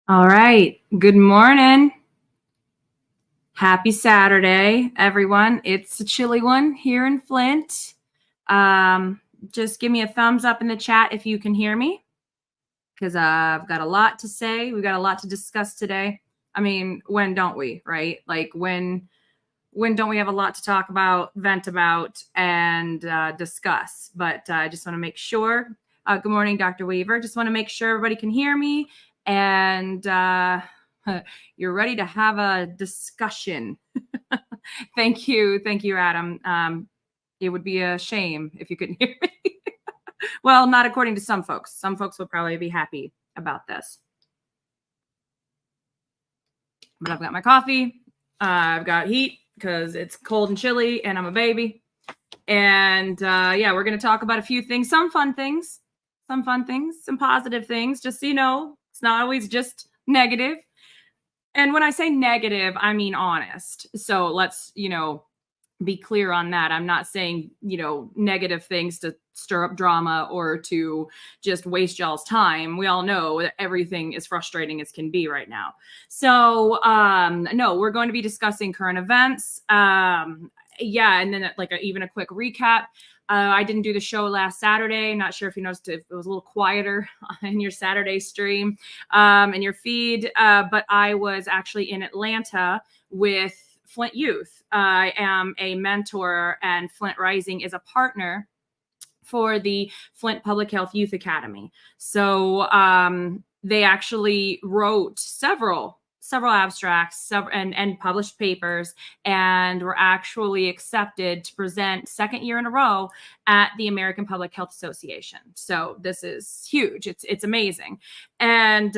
All right. Good morning. Happy Saturday, everyone. It's a chilly one here in Flint. Um, just give me a thumbs up in the chat if you can hear me, because I've got a lot to say. We've got a lot to discuss today. I mean, when don't we, right? Like when don't we have a lot to talk about, vent about, and discuss? But I just want to make sure. Good morning, Dr. Weaver. Just want to make sure everybody can hear me and you're ready to have a discussion. Thank you, Adam. It would be a shame if you couldn't hear me. Well, not according to some folks. Some folks would probably be happy about this. But I've got my coffee. I've got heat because it's cold and chilly and I'm a baby. And yeah, we're going to talk about a few things, some fun things, some positive things, just so you know, it's not always just negative. And when I say negative, I mean honest. So let's, be clear on that. I'm not saying, negative things to stir up drama or to just waste y'all's time. We all know that everything is frustrating as can be right now. So, no, we're going to be discussing current events. Yeah, and then even a quick recap. I didn't do the show last Saturday. Not sure if you noticed if it was a little quieter in your Saturday stream, in your feed, but I was actually in Atlanta with Flint Youth. I am a mentor, and Flint Rising is a partner for the Flint Public Health Youth Academy. So they actually wrote several abstracts and published papers, and were actually accepted to present second year in a row at the American Public Health Association. So this is huge. It's amazing. And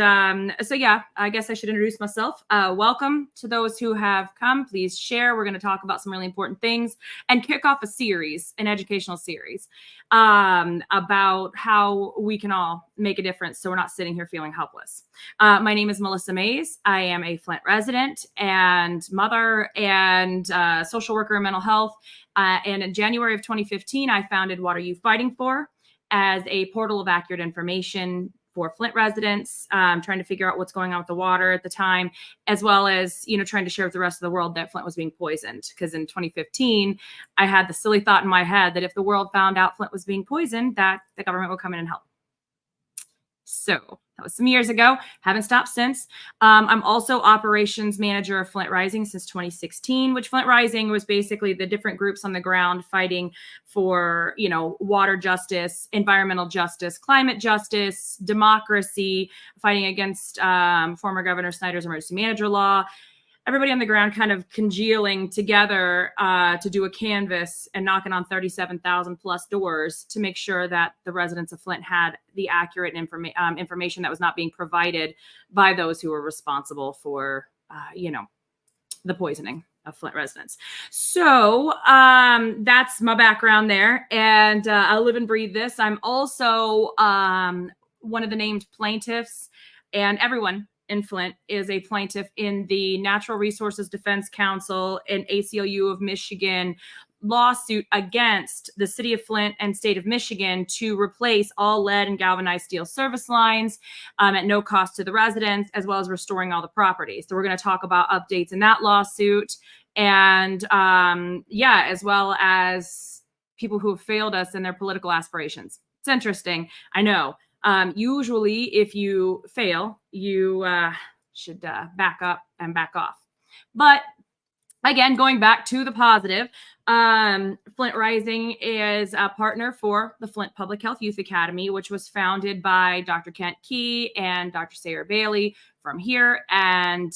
so yeah, I guess I should introduce myself. Welcome to those who have come. Please share. We're going to talk about some really important things and kick off an educational series about how we can all make a difference so we're not sitting here feeling helpless. My name is Melissa Mays. I am a Flint resident and mother and social worker in mental health. And in January of 2015, I founded What Are You Fighting For as a portal of accurate information for Flint residents, trying to figure out what's going on with the water at the time, as well as, trying to share with the rest of the world that Flint was being poisoned. Because in 2015, I had the silly thought in my head that if the world found out Flint was being poisoned, that the government would come in and help. So that was some years ago. Haven't stopped since. I'm also operations manager of Flint Rising since 2016, which Flint Rising was basically the different groups on the ground fighting for, water justice, environmental justice, climate justice, democracy, fighting against former Governor Snyder's emergency manager law. Everybody on the ground kind of congealing together to do a canvas and knocking on 37,000 plus doors to make sure that the residents of Flint had the accurate information that was not being provided by those who were responsible for, the poisoning of Flint residents. So that's my background there. And I live and breathe this. I'm also one of the named plaintiffs, and everyone in Flint is a plaintiff in the Natural Resources Defense Council and ACLU of Michigan lawsuit against the city of Flint and state of Michigan to replace all lead and galvanized steel service lines at no cost to the residents, as well as restoring all the property. So we're going to talk about updates in that lawsuit, and as well as people who have failed us in their political aspirations. It's interesting. I know. Usually if you fail, you should back up and back off. But again, going back to the positive, Flint Rising is a partner for the Flint Public Health Youth Academy, which was founded by Dr. Kent Key and Dr. Sarah Bailey from here. And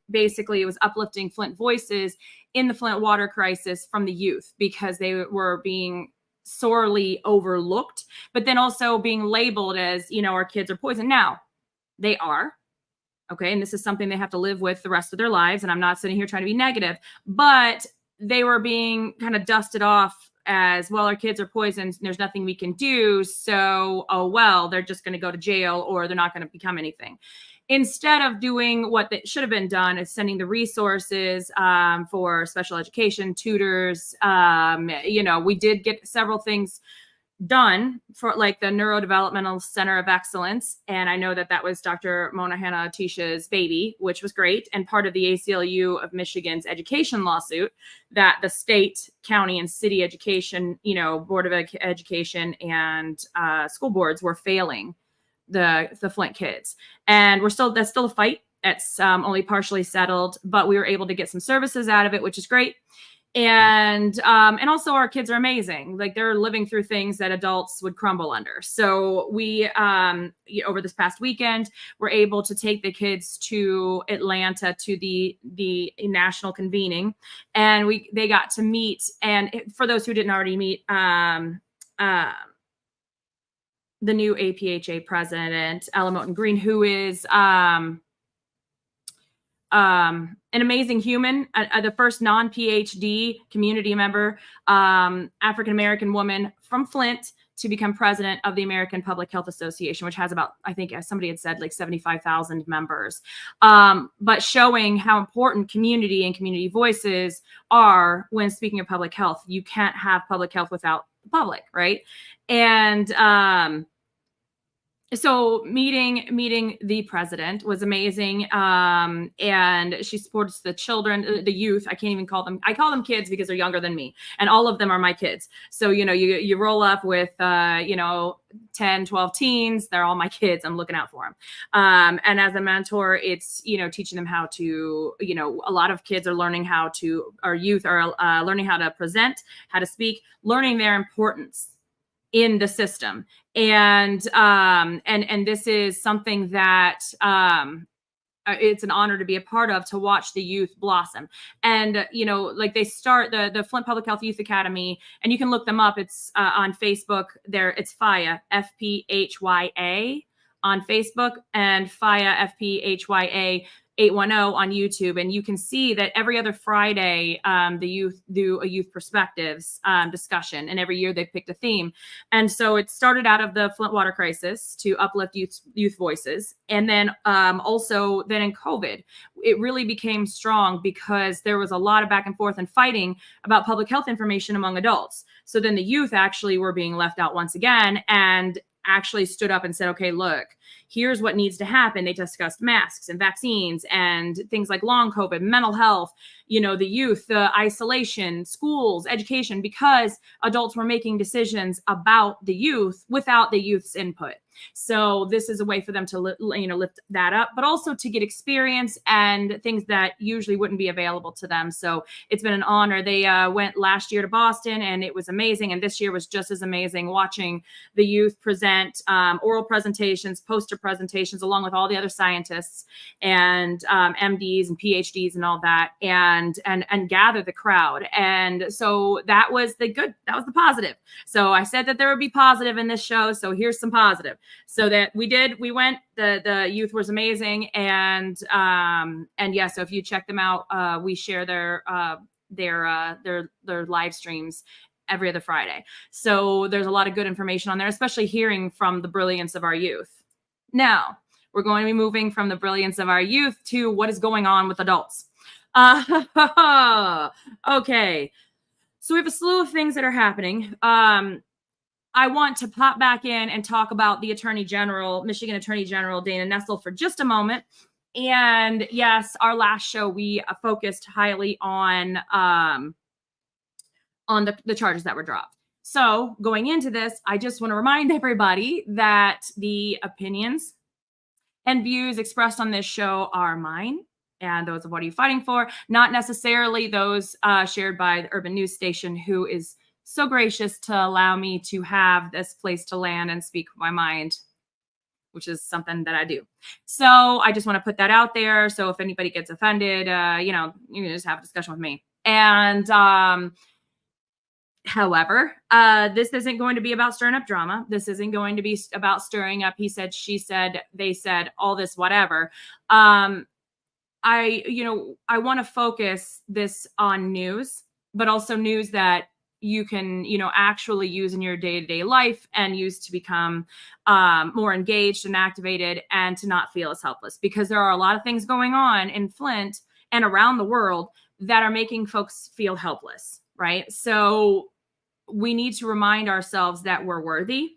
basically it was uplifting Flint voices in the Flint water crisis from the youth, because they were being sorely overlooked, but then also being labeled as, our kids are poisoned. Now, they are. Okay. And this is something they have to live with the rest of their lives. And I'm not sitting here trying to be negative, but they were being kind of dusted off as, well, our kids are poisoned and there's nothing we can do. So, oh, well, they're just going to go to jail, or they're not going to become anything. Instead of doing what that should have been done, is sending the resources for special education, tutors. We did get several things done for like the Neurodevelopmental Center of Excellence. And I know that that was Dr. Mona Hanna-Atish's baby, which was great. And part of the ACLU of Michigan's education lawsuit that the state, county, and city education, Board of Education and school boards were failing the Flint kids. And that's still a fight. It's only partially settled, but we were able to get some services out of it, which is great. And also our kids are amazing. Like they're living through things that adults would crumble under. So we, over this past weekend, were able to take the kids to Atlanta to the national convening, and they got to meet. And for those who didn't already meet, the new APHA president, Ella Moten Green, who is an amazing human, the first non-PhD community member, African-American woman from Flint to become president of the American Public Health Association, which has about, I think somebody had said like 75,000 members, but showing how important community and community voices are when speaking of public health. You can't have public health without the public, right? And so meeting the president was amazing. And she supports the children, the youth. I can't even call them. I call them kids because they're younger than me, and all of them are my kids. So, you roll up with, 10, 12 teens. They're all my kids. I'm looking out for them. And as a mentor, it's, teaching them how to, a lot of kids are learning our youth are learning how to present, how to speak, learning their importance in the system. And this is something that it's an honor to be a part of, to watch the youth blossom. And, like they start the Flint Public Health Youth Academy, and you can look them up. It's on Facebook there. It's FHYA, FPHYA on Facebook, and FHYA, FPHYA 810 on YouTube. And you can see that every other Friday, the youth do a youth perspectives discussion, and every year they picked a theme. And so it started out of the Flint water crisis to uplift youth voices. And then also then in COVID, it really became strong because there was a lot of back and forth and fighting about public health information among adults. So then the youth actually were being left out once again, and actually stood up and said, okay, look, here's what needs to happen. They discussed masks and vaccines and things like long COVID, mental health, the youth, the isolation, schools, education, because adults were making decisions about the youth without the youth's input. So this is a way for them to lift that up, but also to get experience and things that usually wouldn't be available to them. So it's been an honor. They went last year to Boston, and it was amazing. And this year was just as amazing, watching the youth present oral presentations, poster presentations, along with all the other scientists and MDs and PhDs and all that, and gather the crowd. And so that was the positive. So I said that there would be positive in this show. So here's some positive. So that we went, the youth was amazing. And yeah, so if you check them out, we share their live streams every other Friday. So there's a lot of good information on there, especially hearing from the brilliance of our youth. Now we're going to be moving from the brilliance of our youth to what is going on with adults. Okay. So we have a slew of things that are happening. I want to pop back in and talk about the Michigan Attorney General, Dana Nessel, for just a moment. And yes, our last show, we focused highly on the charges that were dropped. So going into this, I just want to remind everybody that the opinions and views expressed on this show are mine and those of What Are You Fighting For, not necessarily those shared by the Urban News Station, who is so gracious to allow me to have this place to land and speak my mind, which is something that I do. So I just want to put that out there. So if anybody gets offended, you can just have a discussion with me. And however, this isn't going to be about stirring up drama. This isn't going to be about stirring up he said, she said, they said, all this, whatever. I want to focus this on news, but also news that you can, actually use in your day-to-day life and use to become more engaged and activated, and to not feel as helpless, because there are a lot of things going on in Flint and around the world that are making folks feel helpless, right? So we need to remind ourselves that we're worthy,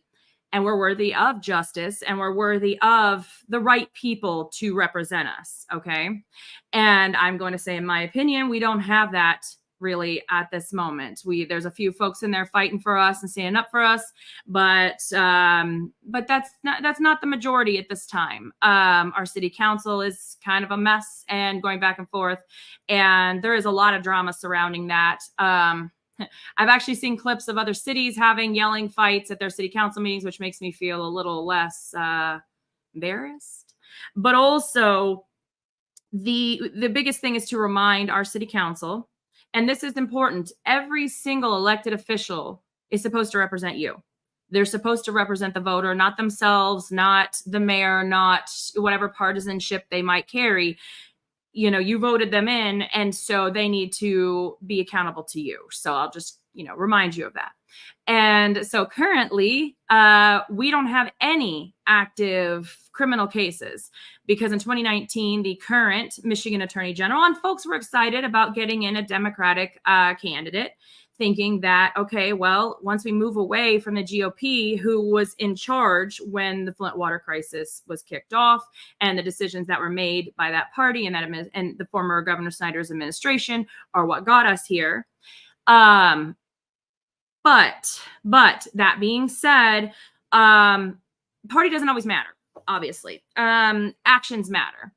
and we're worthy of justice, and we're worthy of the right people to represent us. Okay. And I'm going to say, in my opinion, we don't have that really at this moment. There's a few folks in there fighting for us and standing up for us, but that's not the majority at this time. Our city council is kind of a mess and going back and forth, and there is a lot of drama surrounding that. I've actually seen clips of other cities having yelling fights at their city council meetings, which makes me feel a little less embarrassed. But also, the biggest thing is to remind our city council, and this is important, every single elected official is supposed to represent you. They're supposed to represent the voter, not themselves, not the mayor, not whatever partisanship they might carry. You know, you voted them in, and so they need to be accountable to you. So I'll just, remind you of that. And so currently, we don't have any active criminal cases because in 2019, the current Michigan Attorney General, and folks were excited about getting in a Democratic candidate, thinking that, okay, well, once we move away from the GOP, who was in charge when the Flint water crisis was kicked off, and the decisions that were made by that party and and the former Governor Snyder's administration are what got us here. But that being said, party doesn't always matter, obviously. Actions matter.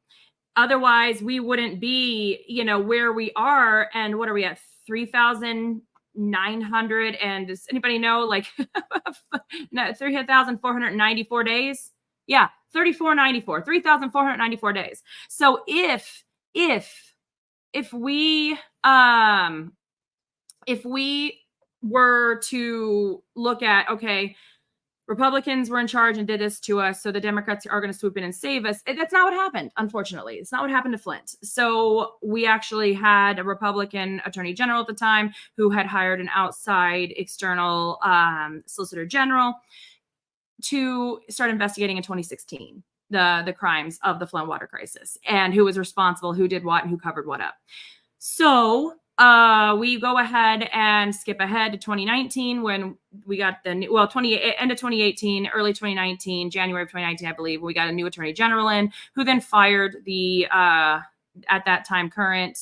Otherwise, we wouldn't be, where we are. And what are we at? 3,900, and does anybody know, like 3,494 days? Yeah, 3,494 days. So if we were to look at, okay, Republicans were in charge and did this to us, so the Democrats are going to swoop in and save us. That's not what happened, unfortunately. It's not what happened to Flint. So we actually had a Republican attorney general at the time who had hired an outside external solicitor general to start investigating in 2016 the crimes of the Flint water crisis, and who was responsible, who did what, and who covered what up. So we go ahead and skip ahead to 2019 when we got end of 2018, early 2019, January of 2019, I believe, we got a new attorney general in, who then fired the at that time current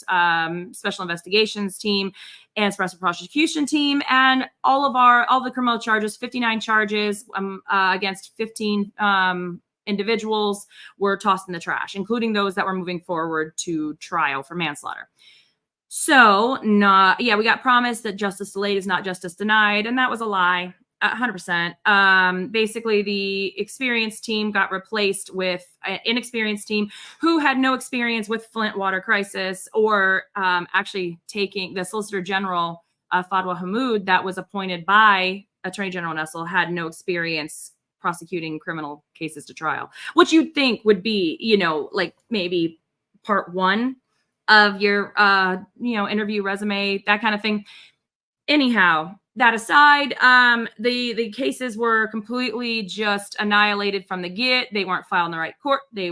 special investigations team and special prosecution team, and all the criminal charges, 59 charges against 15 individuals, were tossed in the trash, including those that were moving forward to trial for manslaughter. So we got promised that justice delayed is not justice denied. And that was a lie, 100%. Basically, the experienced team got replaced with an inexperienced team who had no experience with Flint water crisis, or actually taking the Solicitor General, Fadwa Hammoud, that was appointed by Attorney General Nessel, had no experience prosecuting criminal cases to trial, which you'd think would be, like maybe part one of your, interview resume, that kind of thing. Anyhow, that aside, the cases were completely just annihilated from the get. They weren't filed in the right court. The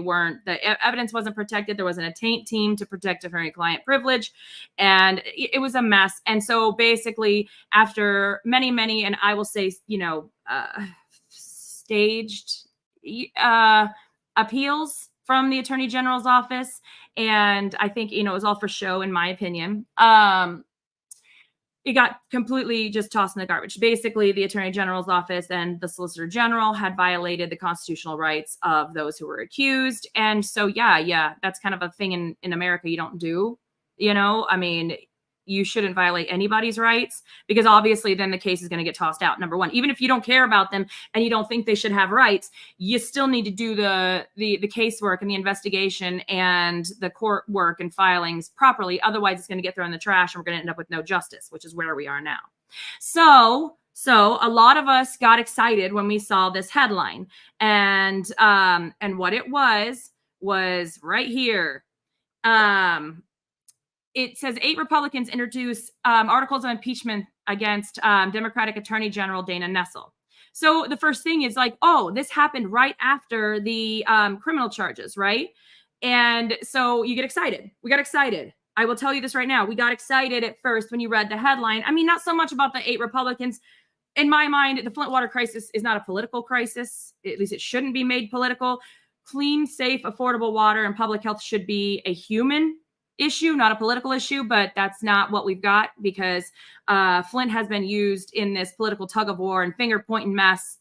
evidence wasn't protected. There wasn't a taint team to protect attorney-client privilege, and it was a mess. And so basically, after many, and I will say, staged appeals from the Attorney General's office, and I think, it was all for show, in my opinion. It got completely just tossed in the garbage. Basically, the Attorney General's office and the Solicitor General had violated the constitutional rights of those who were accused. And so, yeah, that's kind of a thing in America you don't do. I mean, you shouldn't violate anybody's rights, because obviously then the case is going to get tossed out. Number one, even if you don't care about them and you don't think they should have rights, you still need to do the casework and the investigation and the court work and filings properly. Otherwise, it's going to get thrown in the trash, and we're going to end up with no justice, which is where we are now. So a lot of us got excited when we saw this headline, and what it was right here. It says 8 Republicans introduce articles of impeachment against Democratic Attorney General Dana Nessel. So the first thing is like, oh, this happened right after the criminal charges, right? And so you get excited. We got excited. I will tell you this right now. We got excited at first when you read the headline. I mean, not so much about the 8 Republicans. In my mind, the Flint water crisis is not a political crisis. At least it shouldn't be made political. Clean, safe, affordable water and public health should be a human issue, not a political issue, but that's not what we've got, because Flint has been used in this political tug of war and finger pointing mess,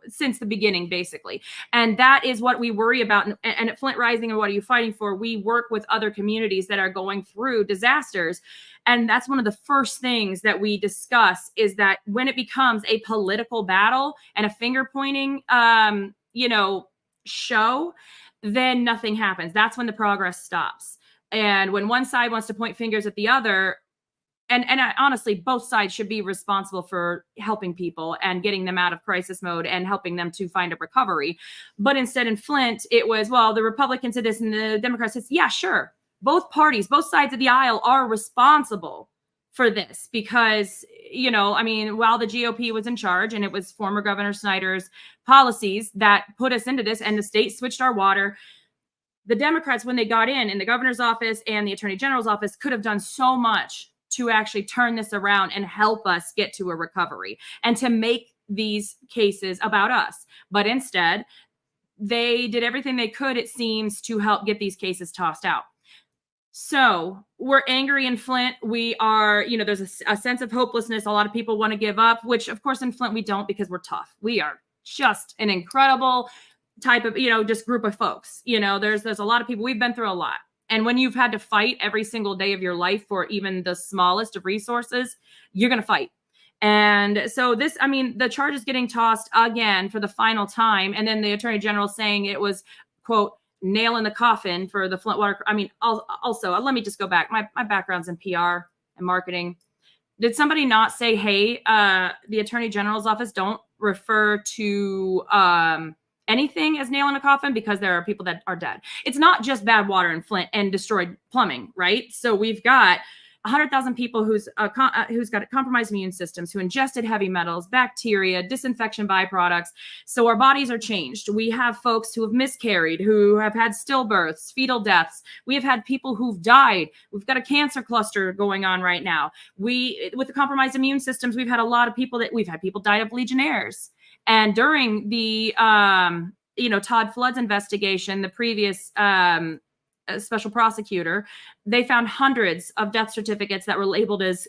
since the beginning, basically. And that is what we worry about. And at Flint Rising, and What Are You Fighting For? We work with other communities that are going through disasters. And that's one of the first things that we discuss, is that when it becomes a political battle and a finger pointing, show, then nothing happens. That's when the progress stops. And when one side wants to point fingers at the other, and honestly, both sides should be responsible for helping people and getting them out of crisis mode and helping them to find a recovery. But instead in Flint, it was, well, the Republicans did this and the Democrats said, yeah, sure. Both parties, both sides of the aisle are responsible for this, because, while the GOP was in charge, and it was former Governor Snyder's policies that put us into this, and the state switched our water, the Democrats, when they got in the governor's office and the attorney general's office, could have done so much to actually turn this around and help us get to a recovery and to make these cases about us. But instead, they did everything they could, it seems, to help get these cases tossed out. So we're angry in Flint. We are, there's a sense of hopelessness. A lot of people want to give up, which of course in Flint we don't, because we're tough. We are just an incredible type of, just group of folks. There's a lot of people. We've been through a lot. And when you've had to fight every single day of your life for even the smallest of resources, you're going to fight. And so the charge is getting tossed again for the final time. And then the attorney general saying it was, quote, nail in the coffin for the Flint water. Also, let me just go back. My background's in PR and marketing. Did somebody not say, hey, the attorney general's office, don't refer to anything as nail in a coffin, because there are people that are dead. It's not just bad water in Flint and destroyed plumbing, right? So we've got 100,000 people who's got compromised immune systems, who ingested heavy metals, bacteria, disinfection byproducts. So our bodies are changed. We have folks who have miscarried, who have had stillbirths, fetal deaths. We have had people who've died. We've got a cancer cluster going on right now. With the compromised immune systems, we've had a lot of people died of Legionnaires. And during the, Todd Flood's investigation, the previous special prosecutor, they found hundreds of death certificates that were labeled as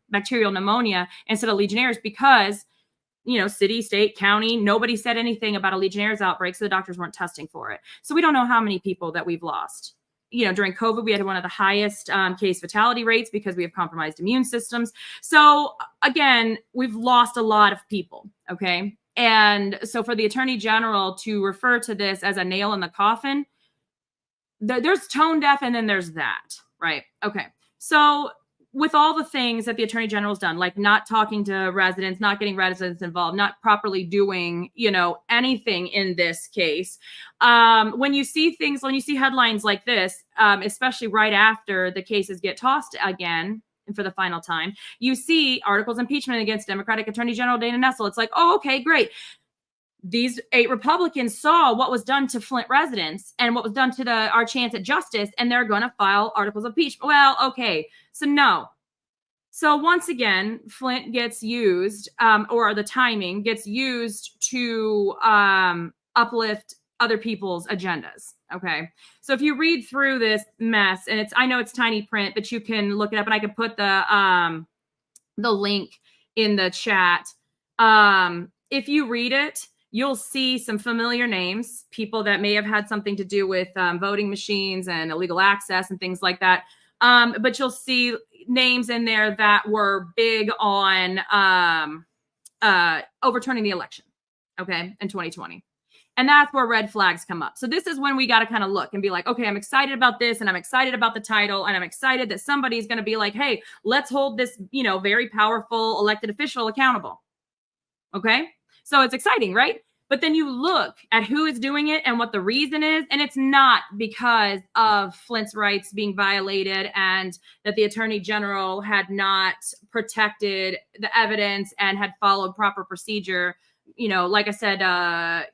bacterial pneumonia instead of Legionnaires, because, city, state, county, nobody said anything about a Legionnaires outbreak, so the doctors weren't testing for it. So we don't know how many people that we've lost. During COVID, we had one of the highest case fatality rates because we have compromised immune systems. So again, we've lost a lot of people, okay? And so for the attorney general to refer to this as a nail in the coffin, there's tone deaf, and then there's that, right? Okay. So with all the things that the attorney general's done, like not talking to residents, not getting residents involved, not properly doing, anything in this case, when you see headlines like this, especially right after the cases get tossed again, and for the final time, you see articles of impeachment against Democratic Attorney General Dana Nessel. It's like, oh, okay, great. These 8 Republicans saw what was done to Flint residents and what was done to our chance at justice, and they're going to file articles of impeachment. Well, okay. So no. So once again, Flint gets used, or the timing gets used to uplift other people's agendas. Okay. So if you read through this mess, and I know it's tiny print, but you can look it up, and I can put the link in the chat. If you read it, you'll see some familiar names, people that may have had something to do with voting machines and illegal access and things like that. But you'll see names in there that were big on overturning the election, okay, in 2020. And that's where red flags come up. So this is when we got to kind of look and be like, okay, I'm excited about this, and I'm excited about the title, and I'm excited that somebody's going to be like, hey, let's hold this, very powerful elected official accountable. Okay. So it's exciting, right? But then you look at who is doing it and what the reason is, and it's not because of Flint's rights being violated and that the attorney general had not protected the evidence and had followed proper procedure. Like I said,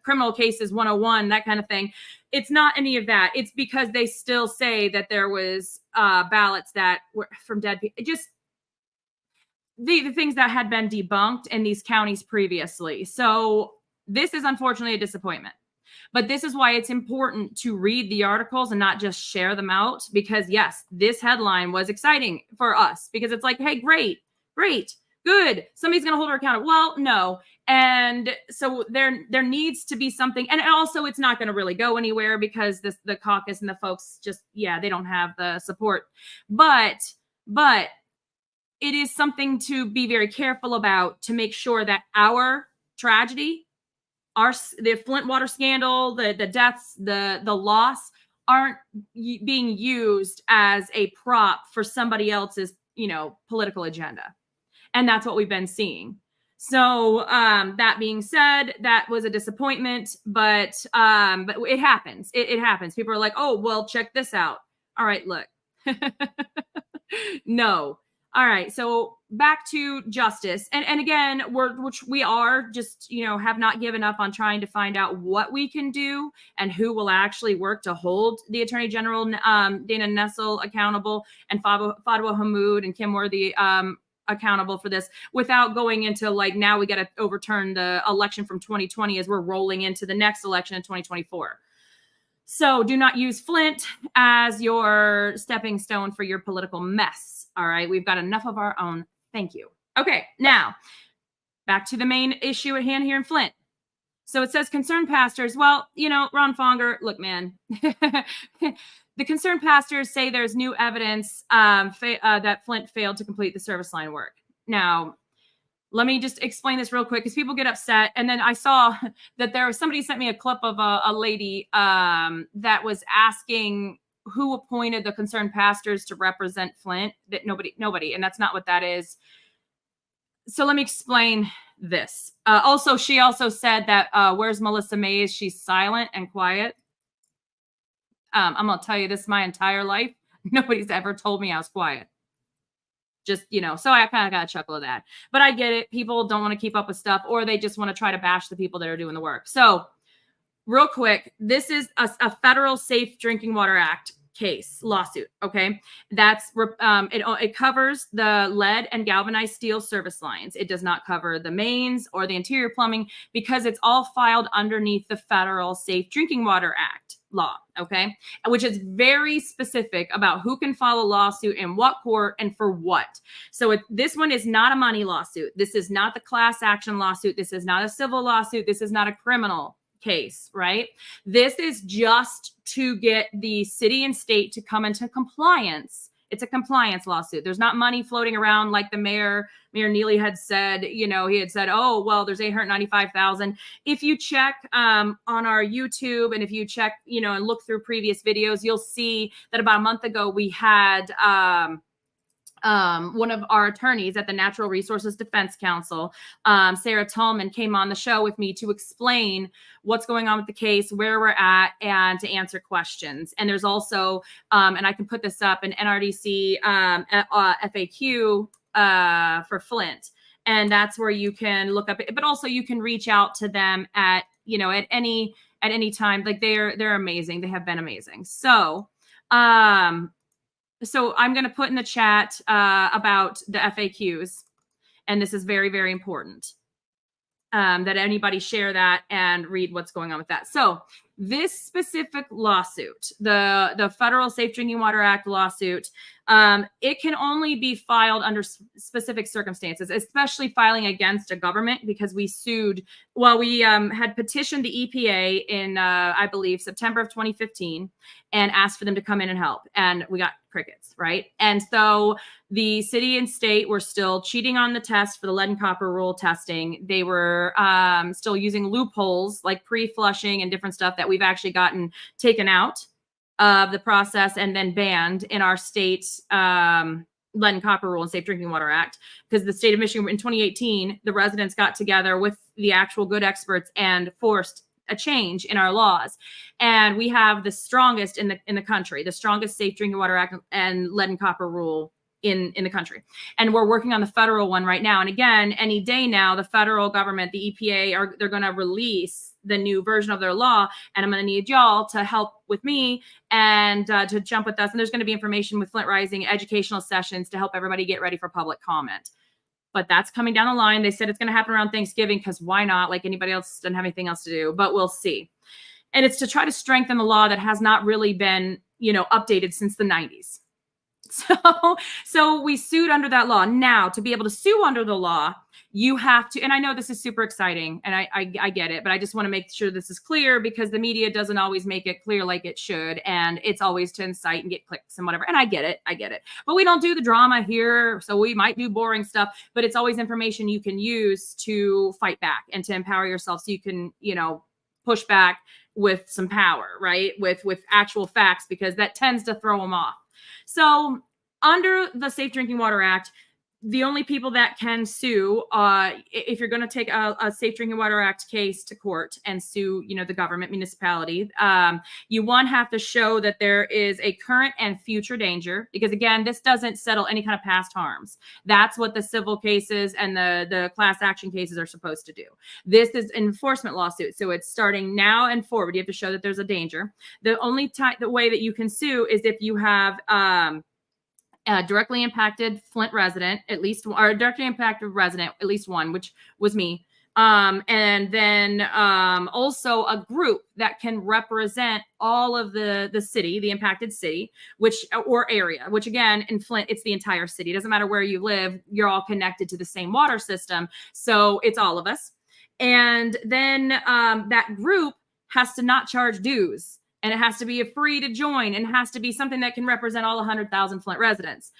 criminal cases 101, that kind of thing. it's not any of that. It's because they still say that there was ballots that were from dead people. Just the things that had been debunked in these counties previously. So this is unfortunately a disappointment. But this is why it's important to read the articles and not just share them out, because yes, this headline was exciting for us because it's like, hey, great, good. Somebody's going to hold her accountable. Well, no. And so there needs to be something. And also it's not going to really go anywhere because the caucus and the folks just, they don't have the support. But it is something to be very careful about, to make sure that our tragedy, the Flint water scandal, the deaths, the loss aren't being used as a prop for somebody else's, political agenda. And that's what we've been seeing. So that being said, that was a disappointment, but it happens. It happens. People are like, oh, well, check this out. All right, look. No. All right, so back to justice. And again, we are just, have not given up on trying to find out what we can do and who will actually work to hold the Attorney General, Dana Nessel, accountable, and Fadwa Hammoud and Kim Worthy accountable for this, without going into now we got to overturn the election from 2020 as we're rolling into the next election in 2024. So do not use Flint as your stepping stone for your political mess. All right, we've got enough of our own. Thank you. Okay, now back to the main issue at hand here in Flint. So it says concerned pastors. Well, Ron Fonger, look, man, the concerned pastors say there's new evidence that Flint failed to complete the service line work. Now, let me just explain this real quick because people get upset. And then I saw that somebody sent me a clip of a lady that was asking who appointed the concerned pastors to represent Flint. That nobody, and that's not what that is. So let me explain this. She also said that where's Melissa Mays? She's silent and quiet. I'm gonna tell you this: my entire life, nobody's ever told me I was quiet. Just, so I kind of got a chuckle of that. But I get it. People don't want to keep up with stuff, or they just want to try to bash the people that are doing the work. So real quick, this is a federal Safe Drinking Water Act lawsuit. Okay. That's, it covers the lead and galvanized steel service lines. It does not cover the mains or the interior plumbing because it's all filed underneath the federal Safe Drinking Water Act law. Okay. Which is very specific about who can file a lawsuit in what court and for what. So this one is not a money lawsuit. This is not the class action lawsuit. This is not a civil lawsuit. This is not a criminal case, right? This is just to get the city and state to come into compliance. It's a compliance lawsuit. There's not money floating around like the Mayor Neely had said. He had said, oh, well, there's $895,000. If you check on our YouTube, and if you check, and look through previous videos, you'll see that about a month ago we had one of our attorneys at the Natural Resources Defense Council, Sarah Tallman, came on the show with me to explain what's going on with the case, where we're at, and to answer questions. And there's also, and I can put this up, an NRDC FAQ for Flint. And that's where you can look up, but also you can reach out to them at any time. Like they're amazing. They have been amazing. So I'm going to put in the chat about the FAQs, and this is very, very important that anybody share that and read what's going on with that. So this specific lawsuit, the Federal Safe Drinking Water Act lawsuit, it can only be filed under specific circumstances, especially filing against a government, because we sued. Well, we had petitioned the EPA in, I believe, September of 2015 and asked for them to come in and help. And we got crickets, right? And so the city and state were still cheating on the test for the lead and copper rule testing. They were still using loopholes like pre-flushing and different stuff that we've actually gotten taken out of the process and then banned in our state lead and copper rule and Safe Drinking Water Act, because the state of Michigan in 2018, the residents got together with the actual good experts and forced a change in our laws. And we have the strongest in the country, the strongest Safe Drinking Water Act and lead and copper rule in the country. And we're working on the federal one right now. And again, any day now, the federal government, the EPA, they're going to release the new version of their law. And I'm going to need y'all to help with me and to jump with us. And there's going to be information with Flint Rising, educational sessions to help everybody get ready for public comment. But that's coming down the line. They said it's going to happen around Thanksgiving because why not? Like anybody else doesn't have anything else to do, but we'll see. And it's to try to strengthen the law that has not really been, updated since the 90s. So we sued under that law. Now, to be able to sue under the law, you have to, and I know this is super exciting and I get it, but I just want to make sure this is clear because the media doesn't always make it clear like it should. And it's always to incite and get clicks and whatever. And I get it. But we don't do the drama here. So we might do boring stuff, but it's always information you can use to fight back and to empower yourself so you can, push back with some power, right? With actual facts, because that tends to throw them off. So under the Safe Drinking Water Act, the only people that can sue, if you're going to take a Safe Drinking Water Act case to court and sue, the government, municipality, you have to show that there is a current and future danger, because again, this doesn't settle any kind of past harms. That's what the civil cases and the class action cases are supposed to do. This is an enforcement lawsuit, so it's starting now and forward. You have to show that there's a danger. The only the way that you can sue is if you have directly impacted Flint resident, at least, or directly impacted resident, at least one, which was me. And then also a group that can represent all of the city, the impacted city, or area, which again, in Flint, it's the entire city. It doesn't matter where you live, you're all connected to the same water system. So it's all of us. And then that group has to not charge dues. And it has to be free to join, and it has to be something that can represent all 100,000 Flint residents.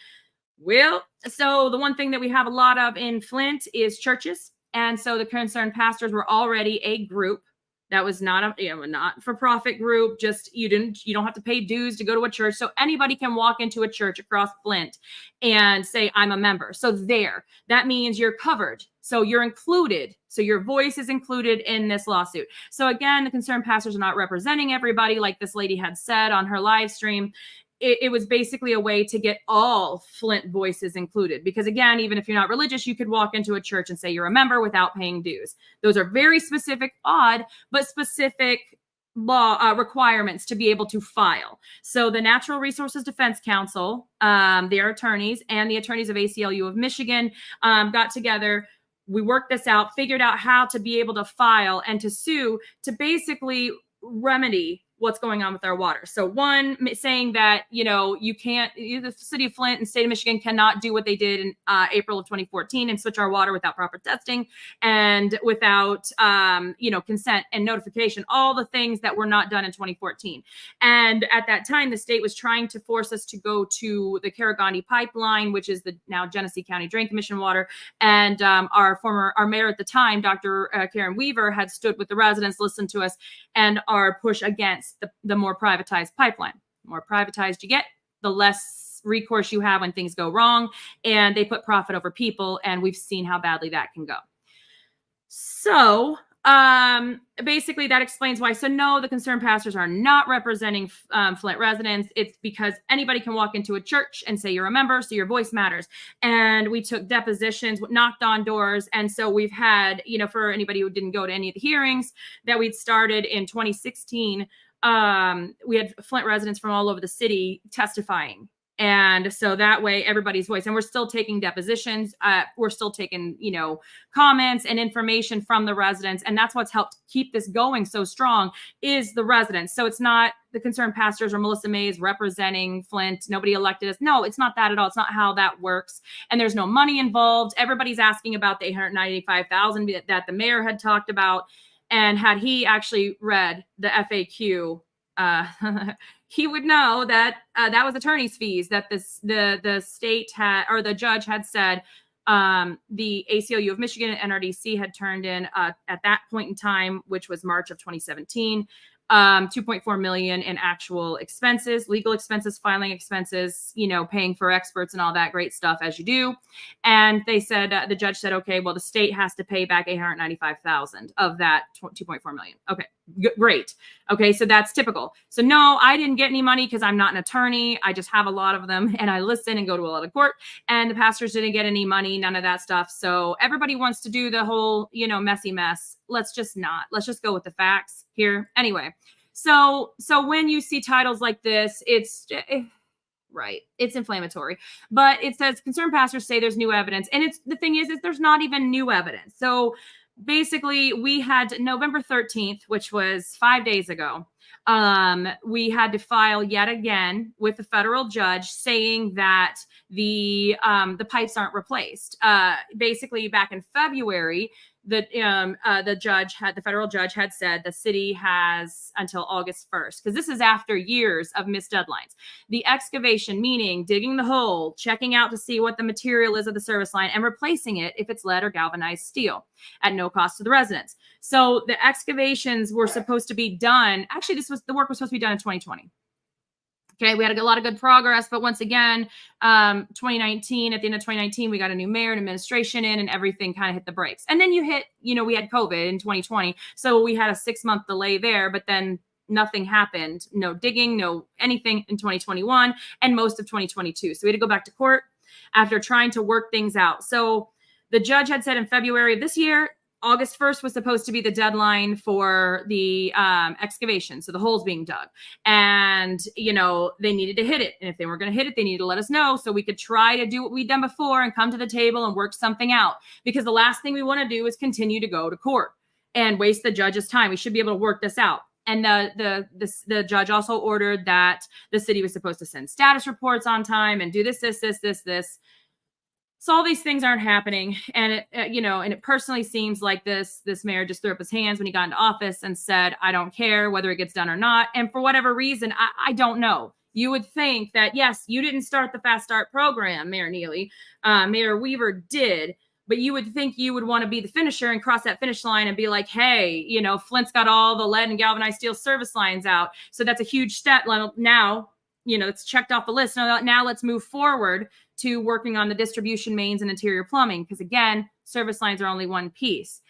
Well, so the one thing that we have a lot of in Flint is churches. And so the concerned pastors were already a group that was not a not-for-profit group. Just you don't have to pay dues to go to a church. So anybody can walk into a church across Flint and say, I'm a member. So that means you're covered. So you're included. So your voice is included in this lawsuit. So again, the concerned pastors are not representing everybody, like this lady had said on her live stream. It was basically a way to get all Flint voices included. Because again, even if you're not religious, you could walk into a church and say you're a member without paying dues. Those are very specific, odd, but specific law requirements to be able to file. So the Natural Resources Defense Council, their attorneys, and the attorneys of ACLU of Michigan got together. We worked this out, figured out how to be able to file and to sue to basically remedy what's going on with our water. So one, saying that, you can't, the city of Flint and state of Michigan cannot do what they did in April of 2014 and switch our water without proper testing and without, consent and notification, all the things that were not done in 2014. And at that time, the state was trying to force us to go to the Carragandi pipeline, which is the now Genesee County Drain Commission water. And our mayor at the time, Dr. Karen Weaver, had stood with the residents, listened to us, and our push against the more privatized pipeline. The more privatized you get, the less recourse you have when things go wrong, and they put profit over people, and we've seen how badly that can go. So basically that explains why. So no, the concerned pastors are not representing Flint residents. It's because anybody can walk into a church and say you're a member, so your voice matters. And we took depositions, knocked on doors. And so we've had, for anybody who didn't go to any of the hearings that we'd started in 2016, we had Flint residents from all over the city testifying. And so that way everybody's voice, and we're still taking depositions. We're still taking, comments and information from the residents. And that's what's helped keep this going so strong is the residents. So it's not the concerned pastors or Melissa Mays representing Flint. Nobody elected us. No, it's not that at all. It's not how that works. And there's no money involved. Everybody's asking about the $895,000 that the mayor had talked about. And had he actually read the FAQ, he would know that that was attorney's fees that the state had, or the judge had said the ACLU of Michigan and NRDC had turned in at that point in time, which was March of 2017, $2.4 million in actual expenses, legal expenses, filing expenses, paying for experts and all that great stuff as you do. And they said, the judge said, okay, well, the state has to pay back $895,000 of that $2.4 million. Okay. Great. Okay, so that's typical. So no, I didn't get any money because I'm not an attorney. I just have a lot of them and I listen and go to a lot of court, and the pastors didn't get any money, none of that stuff. So everybody wants to do the whole, messy mess. Let's just go with the facts here. Anyway, so when you see titles like this, it's right. It's inflammatory, but it says concerned pastors say there's new evidence. And the thing is there's not even new evidence. So basically we had November 13th, which was 5 days ago. We had to file yet again with the federal judge saying that the pipes aren't replaced. Basically back in February, the federal judge had said the city has until August 1st, because this is after years of missed deadlines. The excavation, meaning digging the hole, checking out to see what the material is of the service line, and replacing it if it's lead or galvanized steel at no cost to the residents. So the excavations were supposed to be done. Actually, the work was supposed to be done in 2020. Okay, we had a lot of good progress, but once again, 2019, at the end of 2019, we got a new mayor and administration in, and everything kind of hit the brakes. And then we had COVID in 2020, so we had a 6-month delay there, but then nothing happened. No digging, no anything in 2021, and most of 2022. So we had to go back to court after trying to work things out. So the judge had said in February of this year, August 1st was supposed to be the deadline for the excavation. So the holes being dug, and, they needed to hit it. And if they weren't going to hit it, they needed to let us know so we could try to do what we'd done before and come to the table and work something out. Because the last thing we want to do is continue to go to court and waste the judge's time. We should be able to work this out. And the judge also ordered that the city was supposed to send status reports on time and do this. So all these things aren't happening. And it personally seems like this mayor just threw up his hands when he got into office and said, I don't care whether it gets done or not. And for whatever reason, I don't know. You would think that, yes, you didn't start the Fast Start program, Mayor Neely. Mayor Weaver did. But you would think you would want to be the finisher and cross that finish line and be like, hey, Flint's got all the lead and galvanized steel service lines out. So that's a huge step. Now, it's checked off the list. Now let's move forward to working on the distribution mains and interior plumbing, because again, service lines are only one piece.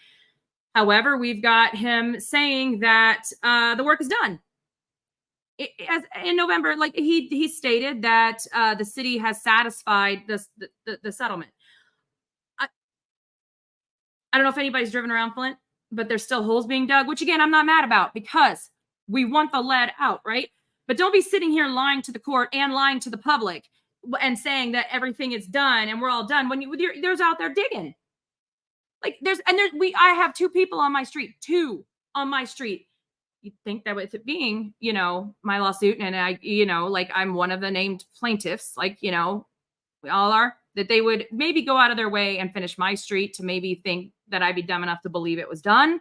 However, we've got him saying that the work is done. In November, like he stated that the city has satisfied the settlement. I don't know if anybody's driven around Flint, but there's still holes being dug, which again, I'm not mad about, because we want the lead out, right? But don't be sitting here lying to the court and lying to the public and saying that everything is done and we're all done when there's out there digging. Like I have 2 people on my street, You'd think that with it being, my lawsuit, and I, I'm one of the named plaintiffs, we all are, that they would maybe go out of their way and finish my street to maybe think that I'd be dumb enough to believe it was done.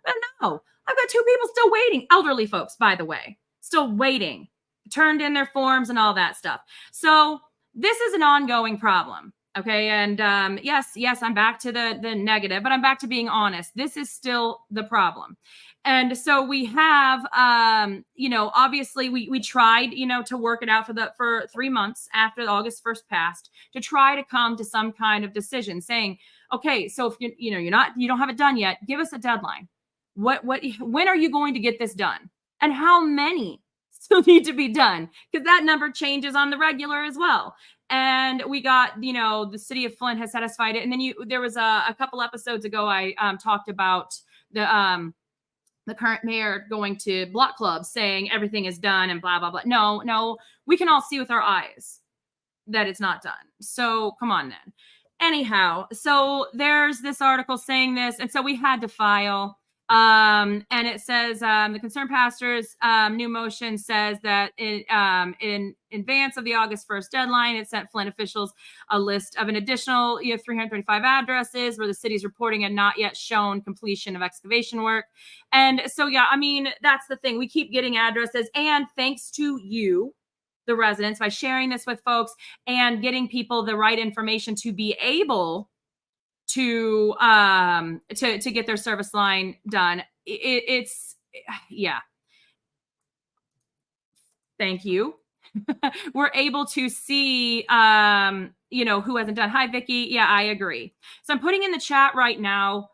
But no, I've got 2 people still waiting. Elderly folks, by the way, still waiting, turned in their forms and all that stuff. So this is an ongoing problem. Okay. And yes, I'm back to the negative, but I'm back to being honest. This is still the problem. And so we have, obviously we tried, to work it out for 3 months after August 1st passed, to try to come to some kind of decision saying, okay, so if you don't have it done yet, give us a deadline. When are you going to get this done? And how many still need to be done? Because that number changes on the regular as well. And we got, the city of Flint has satisfied it. And then there was a couple episodes ago, I talked about the current mayor going to block clubs saying everything is done and blah, blah, blah. No, we can all see with our eyes that it's not done. So come on then. Anyhow, so there's this article saying this. And so we had to file. And it says the concerned pastors new motion says that in advance of the August 1st deadline, it sent Flint officials a list of an additional 335 addresses where the city's reporting had not yet shown completion of excavation work. And so, that's the thing. We keep getting addresses, and thanks to you, the residents, by sharing this with folks and getting people the right information to be able to get their service line done. Thank you. We're able to see, who hasn't done. Hi, Vicky. Yeah, I agree. So I'm putting in the chat right now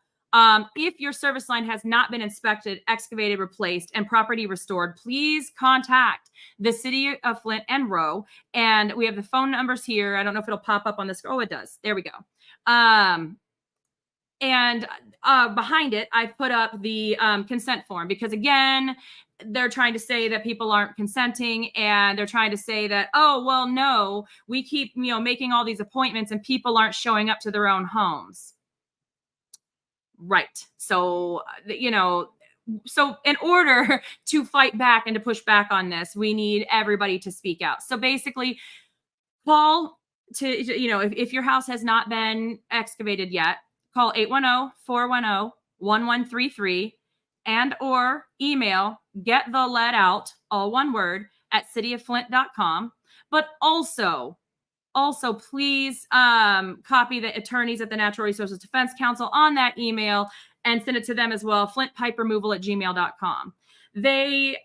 If your service line has not been inspected, excavated, replaced, and property restored, please contact the city of Flint and Rowe. And we have the phone numbers here. I don't know if it'll pop up on this. Oh, it does. There we go. And behind it, I've put up the consent form because, again, they're trying to say that people aren't consenting, and they're trying to say that, oh, well, no, we keep, making all these appointments and people aren't showing up to their own homes. Right. So, so in order to fight back and to push back on this, we need everybody to speak out. So basically, call to, if your house has not been excavated yet, call 810-410-1133 and or email gettheleadout, all one word, at cityofflint.com. But also please copy the attorneys at the Natural Resources Defense Council on that email and send it to them as well, flintpiperemoval@gmail.com. They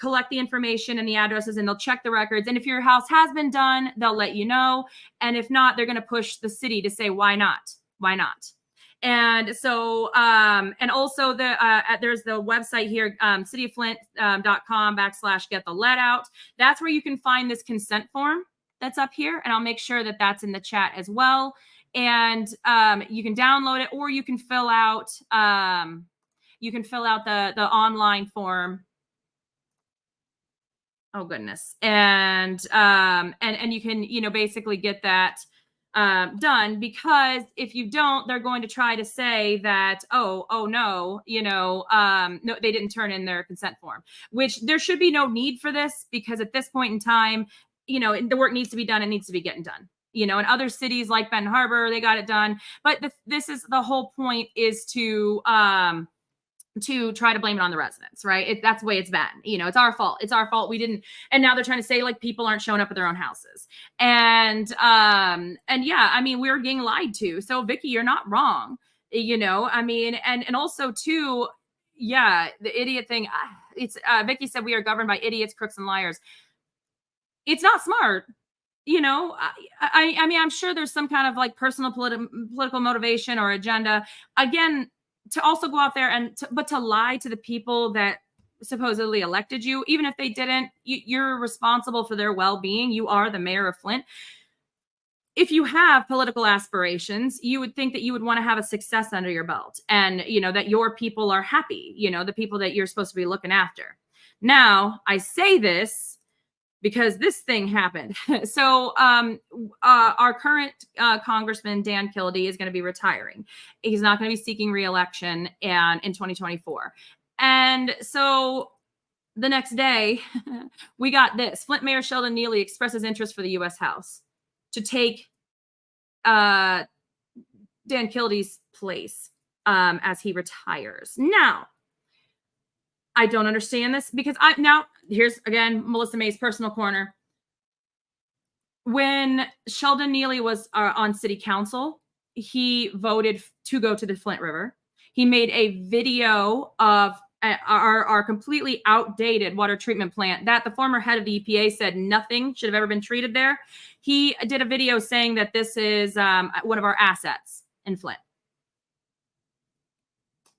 collect the information and the addresses, and they'll check the records. And if your house has been done, they'll let you know. And if not, they're going to push the city to say, why not? Why not? And so, and also there's the website here, cityofflint.com/gettheleadout. That's where you can find this consent form that's up here. And I'll make sure that that's in the chat as well. And you can download it, or you can fill out, the online form. Oh goodness. And you can, basically get that done, because if you don't, they're going to try to say that, no, no, they didn't turn in their consent form, which there should be no need for this, because at this point in time, the work needs to be done. It needs to be getting done. In other cities like Benton Harbor, they got it done. But this is the whole point, is to try to blame it on the residents, right? That's the way it's been. It's our fault. It's our fault. We didn't. And now they're trying to say like people aren't showing up at their own houses. And yeah, I mean, we're getting lied to. So Vicky, you're not wrong. I mean, and also too, yeah, the idiot thing. It's Vicky said we are governed by idiots, crooks, and liars. It's not smart. I mean, I'm sure there's some kind of like personal political motivation or agenda. Again, to also go out there but to lie to the people that supposedly elected you, even if they didn't, you're responsible for their well-being. You are the mayor of Flint. If you have political aspirations, you would think that you would want to have a success under your belt, and, that your people are happy, the people that you're supposed to be looking after. Now, I say this because this thing happened. So our current Congressman, Dan Kildee, is going to be retiring. He's not going to be seeking re-election in 2024. And so the next day, we got this. Flint Mayor Sheldon Neely expresses interest for the U.S. House to take Dan Kildee's place as he retires. Now, I don't understand this, because here's again, Melissa May's personal corner. When Sheldon Neely was on city council, he voted to go to the Flint River. He made a video of our completely outdated water treatment plant that the former head of the EPA said nothing should have ever been treated there. He did a video saying that this is one of our assets in Flint.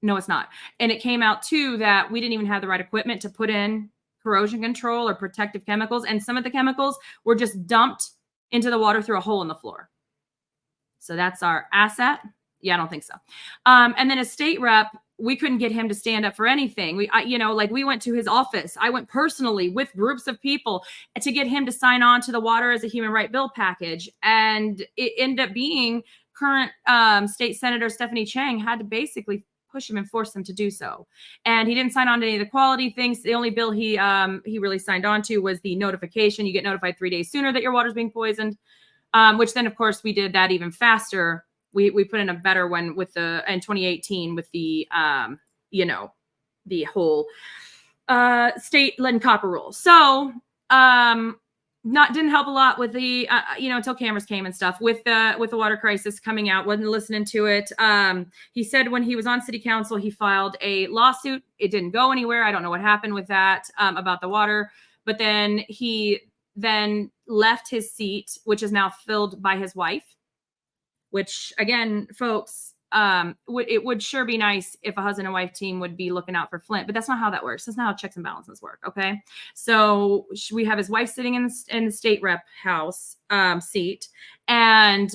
No, it's not. And it came out too that we didn't even have the right equipment to put in corrosion control or protective chemicals. And some of the chemicals were just dumped into the water through a hole in the floor. So that's our asset. Yeah, I don't think so. And then a state rep, we couldn't get him to stand up for anything. We went to his office. I went personally with groups of people to get him to sign on to the water as a human right bill package. And it ended up being current state senator Stephanie Chang had to basically push him and force him to do so. And he didn't sign on to any of the quality things. The only bill he really signed on to was the notification. You get notified 3 days sooner that your water's being poisoned, which then, of course, we did that even faster. We put in a better one in 2018 with the, the whole state lead and copper rule. So didn't help a lot with the, until cameras came and stuff with the water crisis coming out, wasn't listening to it. He said when he was on city council, he filed a lawsuit. It didn't go anywhere. I don't know what happened with that, about the water, but then he left his seat, which is now filled by his wife, which again, folks, it would sure be nice if a husband and wife team would be looking out for Flint, but that's not how that works. That's not how checks and balances work. Okay. So we have his wife sitting in the state rep house seat. And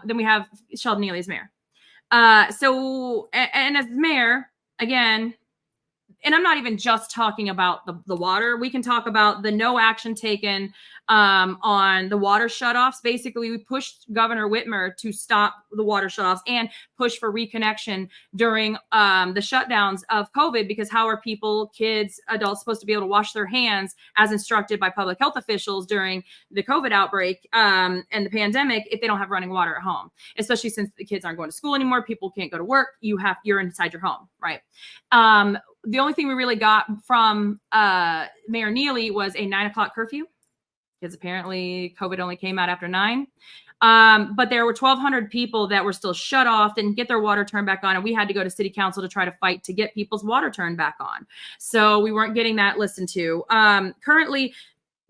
then we have Sheldon Neely as mayor. And as mayor, again, and I'm not even just talking about the water. We can talk about the no action taken on the water shutoffs. Basically, we pushed Governor Whitmer to stop the water shutoffs and push for reconnection during the shutdowns of COVID, because how are people, kids, adults supposed to be able to wash their hands as instructed by public health officials during the COVID outbreak and the pandemic if they don't have running water at home, especially since the kids aren't going to school anymore. People can't go to work. You're inside your home, right? The only thing we really got from Mayor Neely was a 9 o'clock curfew, because apparently COVID only came out after 9. But there were 1,200 people that were still shut off, didn't get their water turned back on, and we had to go to city council to try to fight to get people's water turned back on. So we weren't getting that listened to. Currently,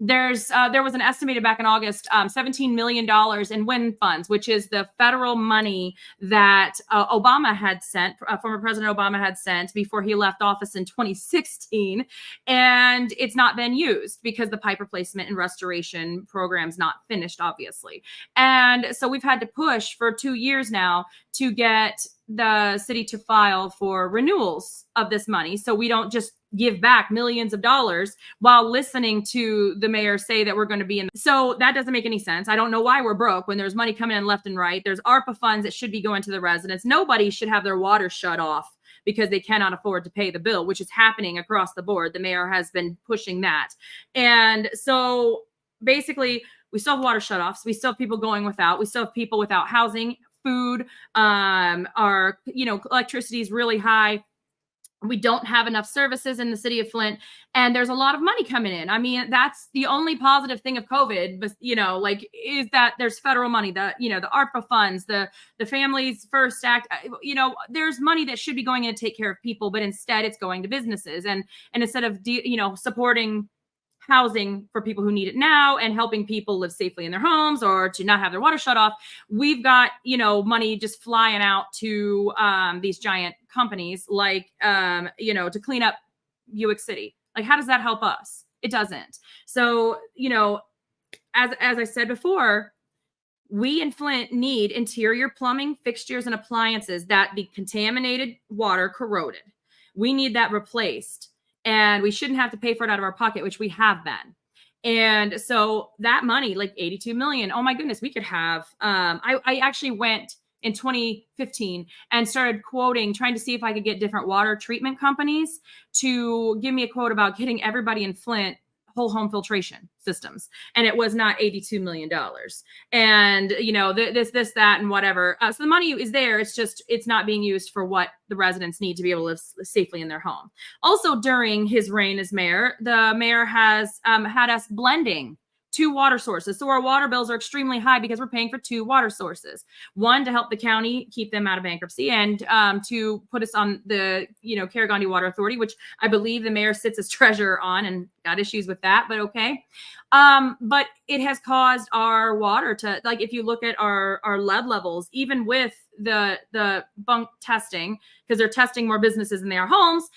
there was an estimated back in August, $17 million in WIN funds, which is the federal money that Obama had sent, former President Obama had sent before he left office in 2016. And it's not been used because the pipe replacement and restoration program's not finished, obviously. And so we've had to push for 2 years now to get the city to file for renewals of this money, so we don't just give back millions of dollars while listening to the mayor say that we're going to be in. So that doesn't make any sense. I don't know why we're broke when there's money coming in left and right. There's ARPA funds that should be going to the residents. Nobody should have their water shut off because they cannot afford to pay the bill, which is happening across the board. The mayor has been pushing that. And so basically, we still have water shutoffs. We still have people going without. We still have people without housing, food. Our electricity is really high. We don't have enough services in the city of Flint, and there's a lot of money coming in. I mean, that's the only positive thing of COVID, but is that there's federal money, the ARPA funds, the Families First Act. There's money that should be going in to take care of people, but instead it's going to businesses, and instead of supporting housing for people who need it now and helping people live safely in their homes or to not have their water shut off, we've got money just flying out to these giant companies like to clean up Buick City. Like, how does that help us? It doesn't. So as I said before, we in Flint need interior plumbing fixtures and appliances that the contaminated water corroded. We need that replaced. And we shouldn't have to pay for it out of our pocket, which we have been. And so that money, like $82 million, oh my goodness, we could have. I actually went in 2015 and started trying to see if I could get different water treatment companies to give me a quote about getting everybody in Flint whole home filtration systems. And it was not $82 million. And, this, that, and whatever. So the money is there. It's not being used for what the residents need to be able to live safely in their home. Also, during his reign as mayor, the mayor has had us blending 2 water sources. So our water bills are extremely high because we're paying for 2 water sources. One, to help the county keep them out of bankruptcy, and to put us on the, Carigandi Water Authority, which I believe the mayor sits as treasurer on, and got issues with that, but okay. But it has caused our water to, like, if you look at our lead levels, even with the bunk testing, because they're testing more businesses than they are homes,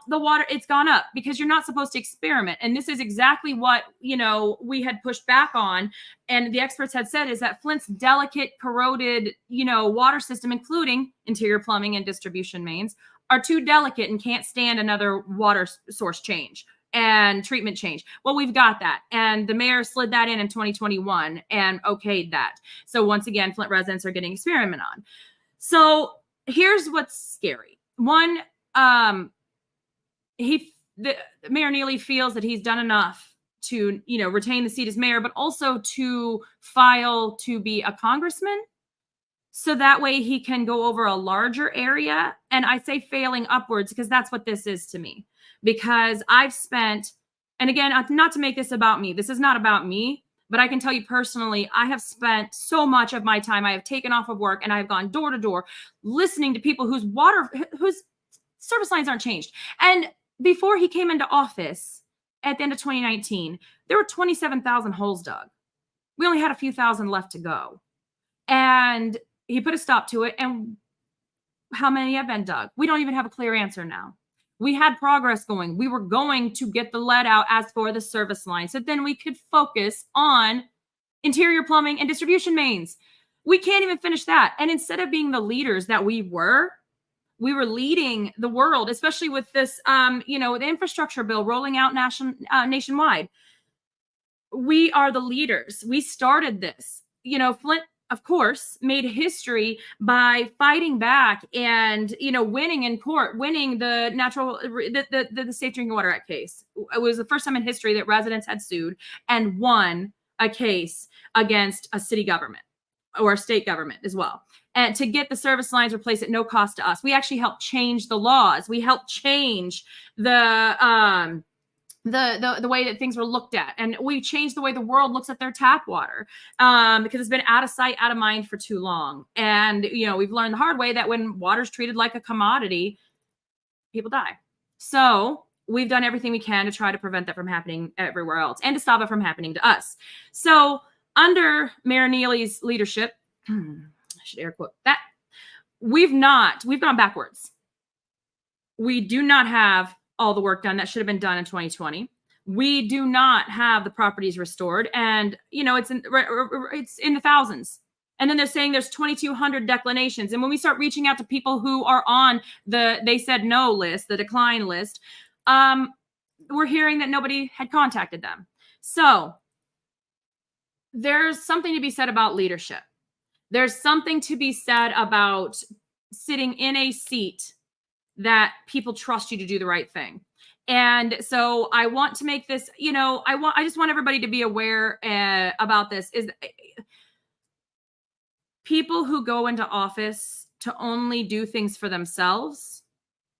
the water, it's gone up because you're not supposed to experiment. And this is exactly what, we had pushed back on. And the experts had said is that Flint's delicate, corroded, water system, including interior plumbing and distribution mains, are too delicate and can't stand another water source change and treatment change. Well, we've got that. And the mayor slid that in 2021 and okayed that. So once again, Flint residents are getting experiment on. So here's what's scary. One, Mayor Neely feels that he's done enough to, retain the seat as mayor, but also to file to be a congressman. So that way he can go over a larger area. And I say failing upwards because that's what this is to me. Because I've spent, and again, not to make this about me, this is not about me, but I can tell you personally, I have spent so much of my time, I have taken off of work and I've gone door to door listening to people whose service lines aren't changed. And before he came into office at the end of 2019, there were 27,000 holes dug. We only had a few thousand left to go. And he put a stop to it. And how many have been dug? We don't even have a clear answer now. We had progress going. We were going to get the lead out as for the service line, so then we could focus on interior plumbing and distribution mains. We can't even finish that. And instead of being the leaders that we were leading the world, especially with this, the infrastructure bill rolling out nationwide. We are the leaders. We started this. Flint, of course, made history by fighting back and, winning in court, winning the Safe Drinking Water Act case. It was the first time in history that residents had sued and won a case against a city government or a state government as well. And to get the service lines replaced at no cost to us. We actually helped change the laws. We helped change the way that things were looked at. And we changed the way the world looks at their tap water because it's been out of sight, out of mind for too long. And, we've learned the hard way that when water's treated like a commodity, people die. So we've done everything we can to try to prevent that from happening everywhere else and to stop it from happening to us. So under Mayor Neely's leadership, I should air quote that, we've gone backwards. We do not have all the work done that should have been done in 2020. We do not have the properties restored, and it's in the thousands. And then they're saying there's 2,200 declinations. And when we start reaching out to people who are on the they said no list, the decline list, we're hearing that nobody had contacted them. So there's something to be said about leadership. There's something to be said about sitting in a seat that people trust you to do the right thing. And so I want to make this, I just want everybody to be aware about this is people who go into office to only do things for themselves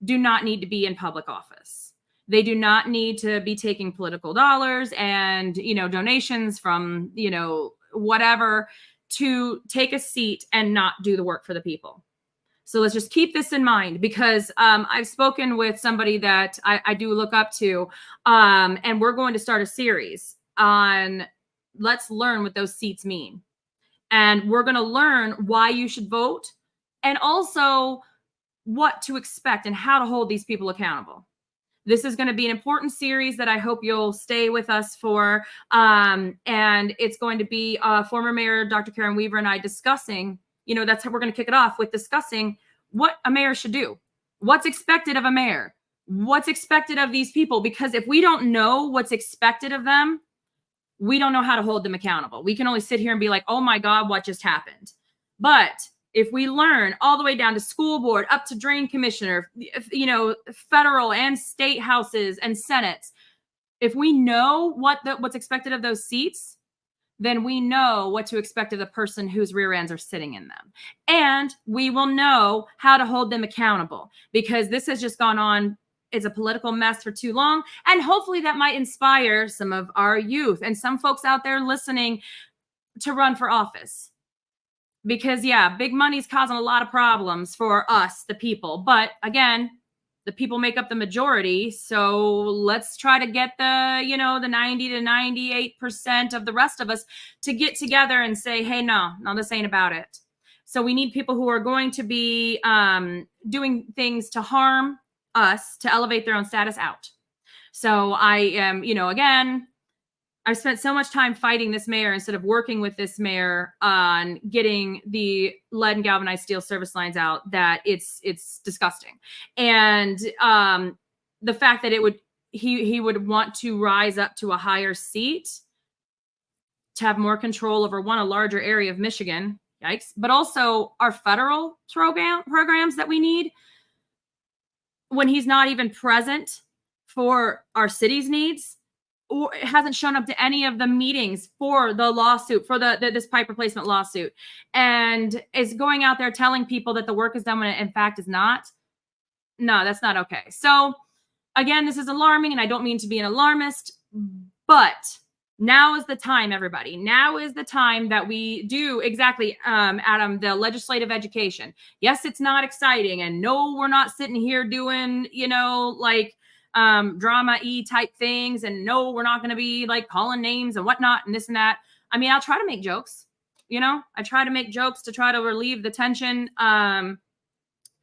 do not need to be in public office. They do not need to be taking political dollars and, donations from, whatever to take a seat and not do the work for the people. So let's just keep this in mind because I've spoken with somebody that I do look up to, and we're going to start a series on let's learn what those seats mean. And we're going to learn why you should vote and also what to expect and how to hold these people accountable. This is going to be an important series that I hope you'll stay with us for. And it's going to be former Mayor Dr. Karen Weaver and I discussing, that's how we're going to kick it off with discussing what a mayor should do. What's expected of a mayor? What's expected of these people? Because if we don't know what's expected of them, we don't know how to hold them accountable. We can only sit here and be like, oh my God, what just happened? But if we learn all the way down to school board, up to drain commissioner, federal and state houses and senates, if we know what's expected of those seats, then we know what to expect of the person whose rear ends are sitting in them. And we will know how to hold them accountable because this has just gone on. It's a political mess for too long. And hopefully that might inspire some of our youth and some folks out there listening to run for office. Because, big money's causing a lot of problems for us, the people. But again, the people make up the majority. So let's try to get the 90 to 98% of the rest of us to get together and say, hey, no, this ain't about it. So we need people who are going to be doing things to harm us to elevate their own status out. So I am, again, I've spent so much time fighting this mayor instead of working with this mayor on getting the lead and galvanized steel service lines out that it's disgusting. And the fact that he would want to rise up to a higher seat to have more control over a larger area of Michigan, yikes, but also our federal programs that we need when he's not even present for our city's needs. Or hasn't shown up to any of the meetings for the lawsuit, for this pipe replacement lawsuit, and is going out there telling people that the work is done when it in fact is not. No, that's not okay. So again, this is alarming, and I don't mean to be an alarmist, but now is the time, everybody. Now is the time that we do exactly, Adam, the legislative education. Yes, it's not exciting, and no, we're not sitting here doing, drama-y type things, and no, we're not going to be like calling names and whatnot and this and that. I mean, I'll try to make jokes, I try to make jokes to try to relieve the tension.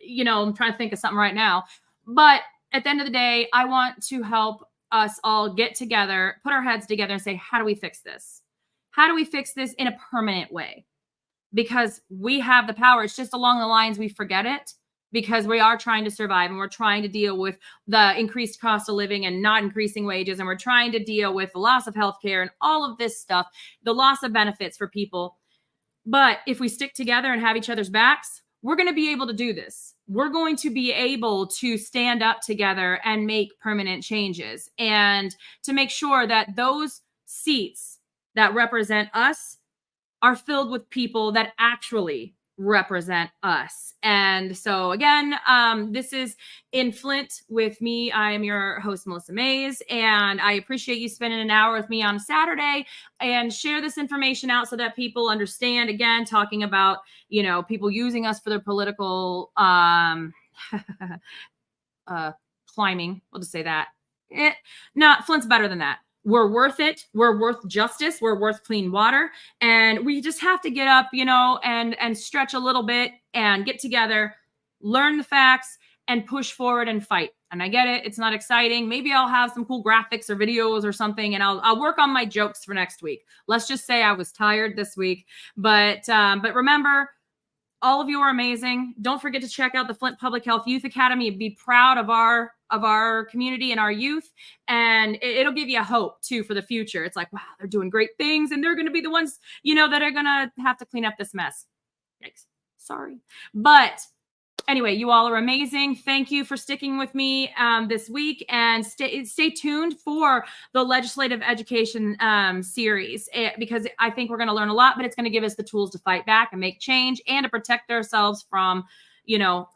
I'm trying to think of something right now. But at the end of the day, I want to help us all get together, put our heads together and say, how do we fix this? How do we fix this in a permanent way? Because we have the power. It's just along the lines we forget it, because we are trying to survive and we're trying to deal with the increased cost of living and not increasing wages. And we're trying to deal with the loss of healthcare and all of this stuff, the loss of benefits for people. But if we stick together and have each other's backs, we're going to be able to do this. We're going to be able to stand up together and make permanent changes, and to make sure that those seats that represent us are filled with people that actually represent us. And so again, this is In Flint with me. I am your host, Melissa Mays, and I appreciate you spending an hour with me on a Saturday, and share this information out so that people understand. Again, talking about, people using us for their political climbing. We'll just say that. Flint's better than that. We're worth it. We're worth justice. We're worth clean water. And we just have to get up, and stretch a little bit and get together, learn the facts, and push forward and fight. And I get it. It's not exciting. Maybe I'll have some cool graphics or videos or something, and I'll work on my jokes for next week. Let's just say I was tired this week. But remember, all of you are amazing. Don't forget to check out the Flint Public Health Youth Academy. Be proud of our community and our youth. And it'll give you hope too for the future. It's like, wow, they're doing great things, and they're going to be the ones, that are going to have to clean up this mess. Yikes. Sorry. But anyway, you all are amazing. Thank you for sticking with me this week, and stay tuned for the legislative education series, because I think we're going to learn a lot, but it's going to give us the tools to fight back and make change, and to protect ourselves from,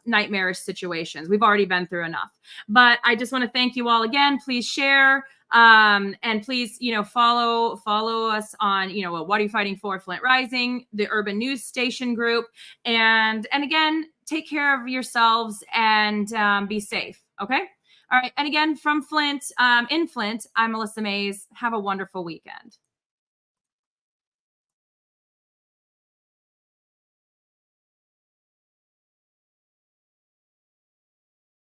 nightmarish situations. We've already been through enough. But I just want to thank you all again. Please share. And please, follow us on, What Are You Fighting For? Flint Rising, the Urban News Station group. And again, take care of yourselves and be safe. Okay. All right. And again, from Flint, in Flint, I'm Melissa Mays. Have a wonderful weekend.